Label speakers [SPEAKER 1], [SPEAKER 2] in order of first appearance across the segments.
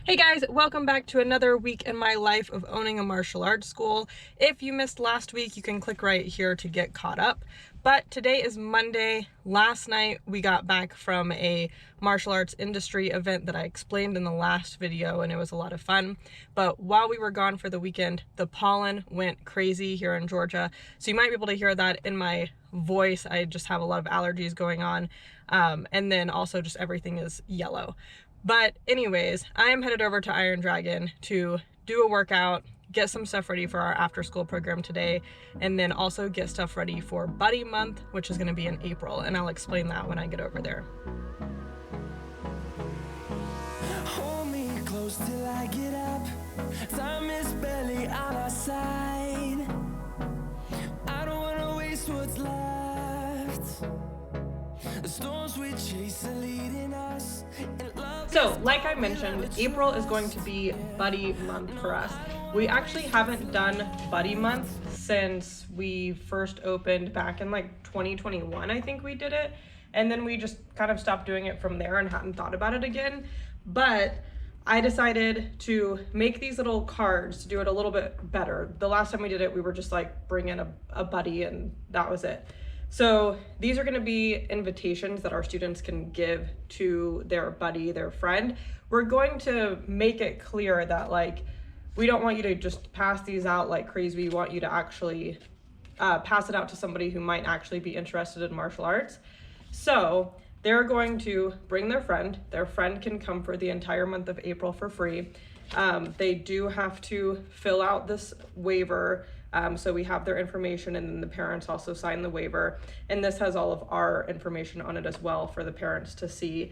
[SPEAKER 1] Hey guys, welcome back to another week in my life of owning a martial arts school. If you missed last week, you can click right here to get caught up. But today is Monday. Last night we got back from a martial arts industry event that I explained in the last video, and it was a lot of fun. But while we were gone for the weekend, the pollen went crazy here in Georgia. So you might be able to hear that in my voice. I just have a lot of allergies going on. And then also just everything is yellow. But anyways, I am headed over to Iron Dragon to do a workout, get some stuff ready for our after school program today, and then also get stuff ready for Buddy Month, which is going to be in April, and I'll explain that when I get over there.
[SPEAKER 2] Hold me close till I get up. Time is barely on our side. I don't want to waste what's left. The storms we chase are leading us.
[SPEAKER 1] So, like I mentioned, April is going to be Buddy Month for us. We actually haven't done Buddy Month since we first opened back in like 2021, I think we did it. And then we just kind of stopped doing it from there and hadn't thought about it again. But I decided to make these little cards to do it a little bit better. The last time we did it, we were just like bring in a buddy and that was it. So these are going to be invitations that our students can give to their buddy, their friend. We're going to make it clear that like, we don't want you to just pass these out like crazy. We want you to actually pass it out to somebody who might actually be interested in martial arts. So they're going to bring their friend. Their friend can come for the entire month of April for free. They do have to fill out this waiver. So we have their information, and then the parents also sign the waiver. And this has all of our information on it as well for the parents to see.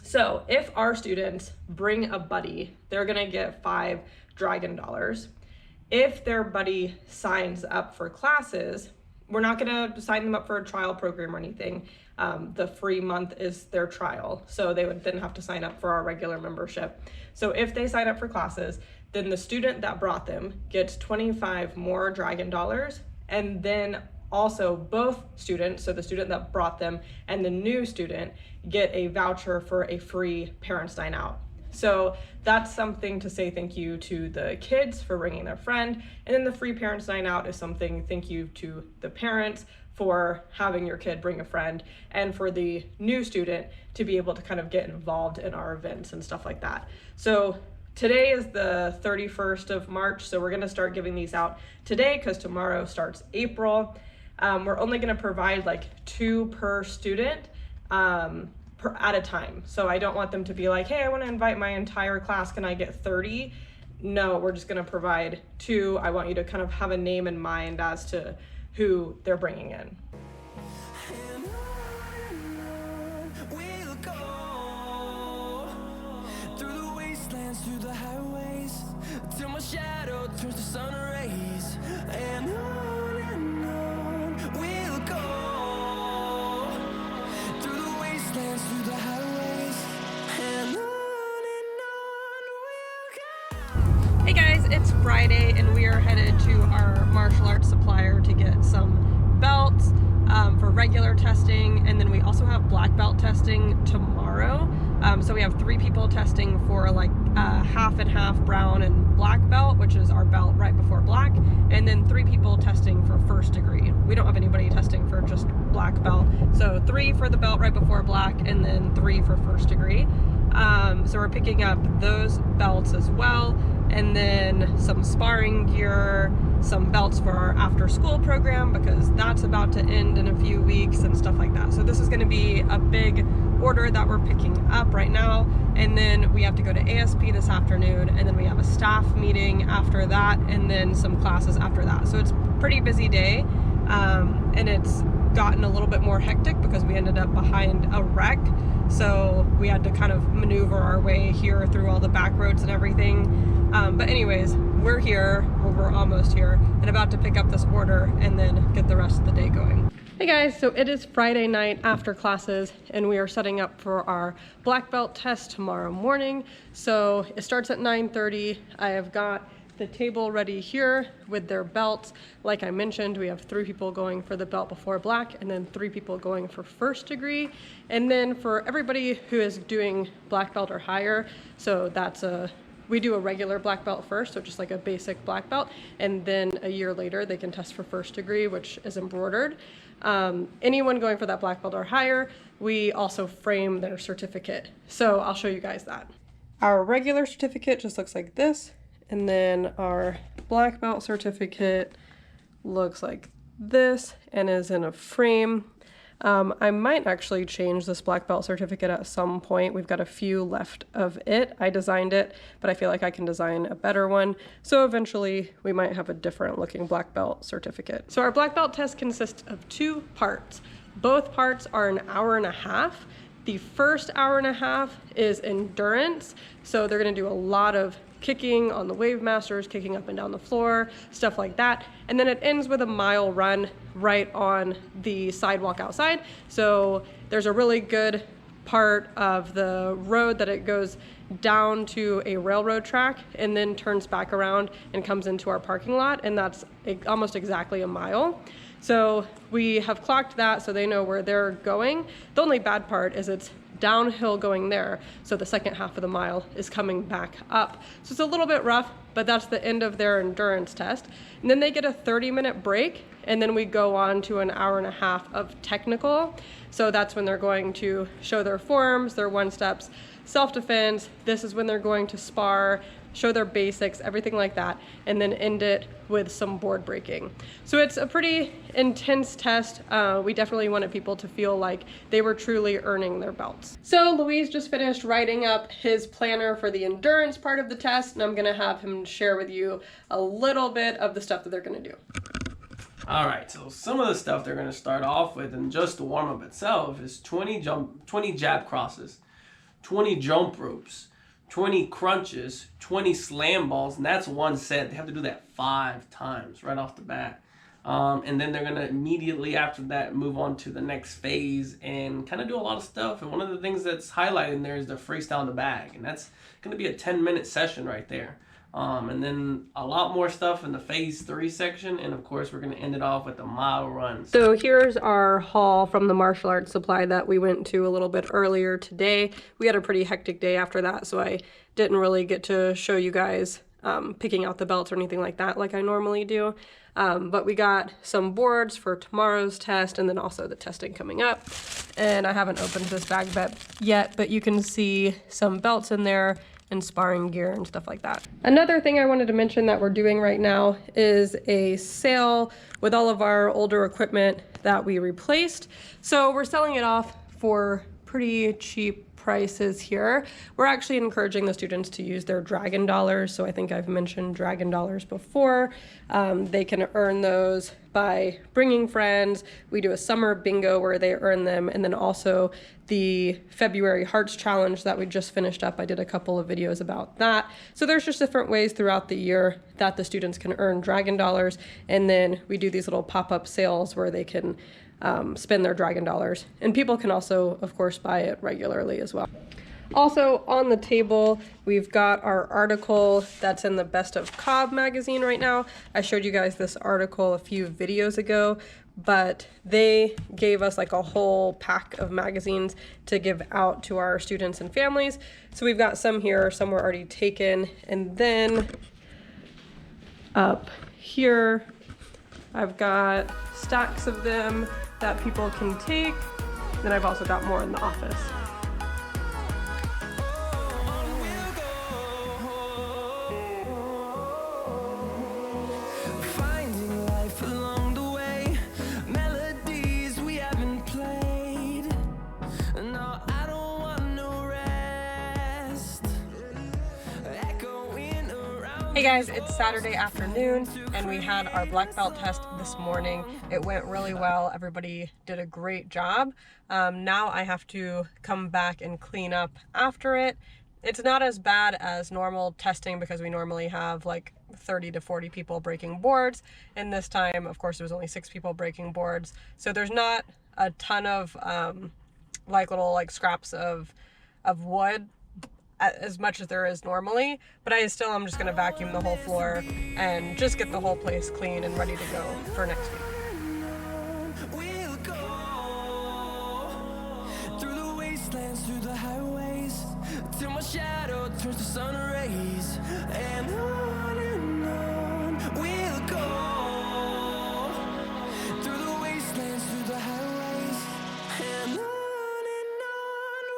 [SPEAKER 1] So if our students bring a buddy, they're gonna get $5 Dragon dollars. If their buddy signs up for classes, we're not gonna sign them up for a trial program or anything. The free month is their trial. So they would then have to sign up for our regular membership. So if they sign up for classes, then the student that brought them gets 25 more Dragon dollars. And then also both students, so the student that brought them and the new student, get a voucher for a free parents' night out. So that's something to say thank you to the kids for bringing their friend. And then the free parents' night out is something thank you to the parents for having your kid bring a friend, and for the new student to be able to kind of get involved in our events and stuff like that. So today is the 31st of March, so we're gonna start giving these out today because tomorrow starts April. We're only gonna provide like 2 per student at a time. So I don't want them to be like, hey, I wanna invite my entire class, can I get 30? No, we're just gonna provide 2. I want you to kind of have a name in mind as to who they're bringing in.
[SPEAKER 2] And on we'll go, through the wastelands, through the highways, till my shadow turns to sun rays. And on we'll go, through the wastelands, through the highways. And on we'll go.
[SPEAKER 1] Hey guys, it's Friday and we are headed to our martial arts supplier to get some belts for regular testing, and then we also have black belt testing tomorrow. So we have 3 people testing for like half and half brown and black belt, which is our belt right before black, and then 3 people testing for first degree. We don't have anybody testing for just black belt. So 3 for the belt right before black, and then 3 for first degree. So we're picking up those belts as well, and then some sparring gear, some belts for our after school program because that's about to end in a few weeks and stuff like that. So this is going to be a big order that we're picking up right now, and then we have to go to ASP this afternoon, and then we have a staff meeting after that, and then some classes after that. So it's a pretty busy day, and it's gotten a little bit more hectic because we ended up behind a wreck. So we had to kind of maneuver our way here through all the back roads and everything. But anyways, we're here, or we're almost here, and about to pick up this order and then get the rest of the day going. Hey guys, so it is Friday night after classes, and we are setting up for our black belt test tomorrow morning. So it starts at 9:30. I have got the table ready here with their belts. Like I mentioned, we have 3 people going for the belt before black and then 3 people going for first degree. And then for everybody who is doing black belt or higher, so we do a regular black belt first, so just like a basic black belt, and then a year later they can test for first degree, which is embroidered. Anyone going for that black belt or higher, we also frame their certificate. So I'll show you guys that. Our regular certificate just looks like this, and then our black belt certificate looks like this and is in a frame. I might actually change this black belt certificate at some point. We've got a few left of it. I designed it, but I feel like I can design a better one. So eventually we might have a different looking black belt certificate. So our black belt test consists of 2 parts. Both parts are an hour and a half. The first hour and a half is endurance. So they're gonna do a lot of kicking on the wave masters, kicking up and down the floor, stuff like that. And then it ends with a mile run right on the sidewalk outside. So there's a really good part of the road that it goes down to a railroad track and then turns back around and comes into our parking lot. And that's almost exactly a mile. So we have clocked that so they know where they're going. The only bad part is it's downhill going there, so the second half of the mile is coming back up. So it's a little bit rough, but that's the end of their endurance test. And then they get a 30-minute break, and then we go on to an hour and a half of technical. So that's when they're going to show their forms, their one-steps, self-defense. This is when they're going to spar, show their basics, everything like that, and then end it with some board breaking. So it's a pretty intense test. We definitely wanted people to feel like they were truly earning their belts. So Louise just finished writing up his planner for the endurance part of the test, and I'm gonna have him share with you a little bit of the stuff that they're gonna do.
[SPEAKER 3] All right, so some of the stuff they're gonna start off with, and just the warm-up itself, is 20 jab crosses, 20 jump ropes, 20 crunches, 20 slam balls, and that's one set. They have to do that 5 times right off the bat. And then they're going to immediately after that move on to the next phase and kind of do a lot of stuff. And one of the things that's highlighted in there is the freestyle in the bag. And that's going to be a 10-minute session right there. And then a lot more stuff in the phase 3 section. And of course, we're going to end it off with the mile runs.
[SPEAKER 1] So here's our haul from the martial arts supply that we went to a little bit earlier today. We had a pretty hectic day after that, so I didn't really get to show you guys picking out the belts or anything like that like I normally do. But we got some boards for tomorrow's test and then also the testing coming up. And I haven't opened this bag yet, but you can see some belts in there and sparring gear and stuff like that. Another thing I wanted to mention that we're doing right now is a sale with all of our older equipment that we replaced. So we're selling it off for pretty cheap prices here. We're actually encouraging the students to use their Dragon Dollars. So I think I've mentioned Dragon Dollars before. They can earn those by bringing friends. We do a summer bingo where they earn them. And then also the February Hearts Challenge that we just finished up. I did a couple of videos about that. So there's just different ways throughout the year that the students can earn Dragon Dollars. And then we do these little pop-up sales where they can spend their Dragon Dollars. And people can also, of course, buy it regularly as well. Also on the table, we've got our article that's in the Best of Cobb magazine right now. I showed you guys this article a few videos ago, but they gave us like a whole pack of magazines to give out to our students and families. So we've got some here, some were already taken. And then up here, I've got stacks of them that people can take. Then I've also got more in the office.
[SPEAKER 2] Finding life along the way, melodies we haven't played. No, I don't want no rest. Echoing around.
[SPEAKER 1] Hey guys, it's Saturday afternoon and we had our black belt test this morning. It went really well. Everybody did a great job. Now I have to come back and clean up after it. It's not as bad as normal testing because we normally have like 30 to 40 people breaking boards. And this time, of course, it was only 6 people breaking boards. So there's not a ton of like little like scraps of wood as much as there is normally, but I still am just gonna vacuum the whole floor and just get the whole place clean and ready to go for next week.
[SPEAKER 2] We'll go through the wastelands, through the highways, till my shadow turns to sun rays, and on we'll go through the wastelands, through the highways, and on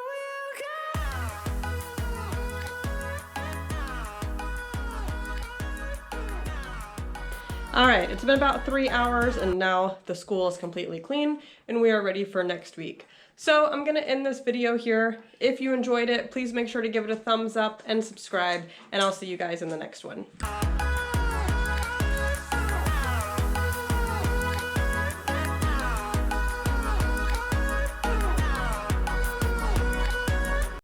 [SPEAKER 2] we'll go.
[SPEAKER 1] All right, it's been about 3 hours and now the school is completely clean and we are ready for next week. So I'm gonna end this video here. If you enjoyed it, please make sure to give it a thumbs up and subscribe, and I'll see you guys in the next one.